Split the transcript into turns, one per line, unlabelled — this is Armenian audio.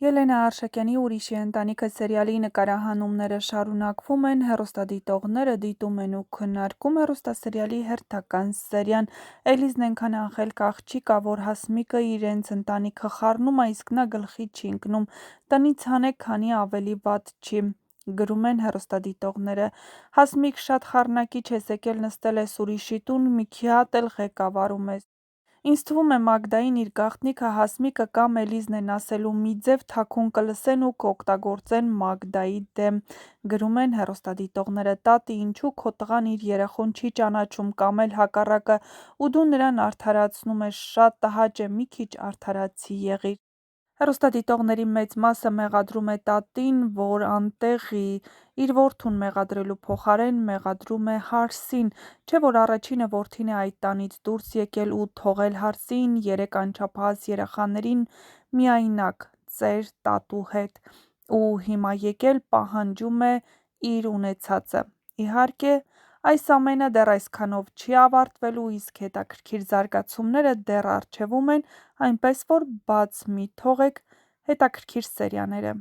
Ելենա Արշակյանի «Ուրիշի ընտանիքը» սերիալի նկարահանումները շարունակվում են, հեռուստադիտողները դիտում են ու քննարկում հեռուստասերիալի հերթական սերիան։ Էլիզն էնքան անխելք աղջիկ ա, որ Հասմիկը իրենց ընտանիքը խառնում ա, իսկ նա գլխի չի ընկնում։ Տնից հանեք, քանի ավելի վատ չի, գրում են հեռուստադիտողները։ Հասմիկ, շատ խառնակիչ ես, եկել նստել ես ուրիշի տուն, մի հատ էլ ղեկավարում ես։ Ինձ թվում է Մագդային իր գաղտնիքը Հասմիկը կամ Էլիզն են ասելու, մի ձև թաքուն կլսեն ու կօգտագործեն Մագդայի դեմ, գրում են հեռուստադիտողները։ Տատի, ինչու քո տղան իր երախոն չի ճանաչում, կամ էլ հակառակը, ու դու նրան արդարացնում ես, շատ տհաճ է, մի քիչ արդարացի եղիր։ Հեռուստադիտողների մեծ մասը մեղադրում է տատին, որ անտեղի, իր որդուն մեղադրելու փոխարեն մեղադրում է Հարսին, չէ՞ որ առաջինը որդին է այդ տանից դուրս եկել ու թողել Հարսին, 3 անչափահաս երեխաներին միայնակ, ծեր տատու հետ, ու հիմա եկել պահանջում է իր ունեցածը։ Իհարկե, այս ամենը դեռ այսքանով չի ավարտվելու, իսկ հետաքրքիր զարգացումները դեռ առջևում են, այնպես որ բաց մի թողեք հետաքրքիր սերիաները։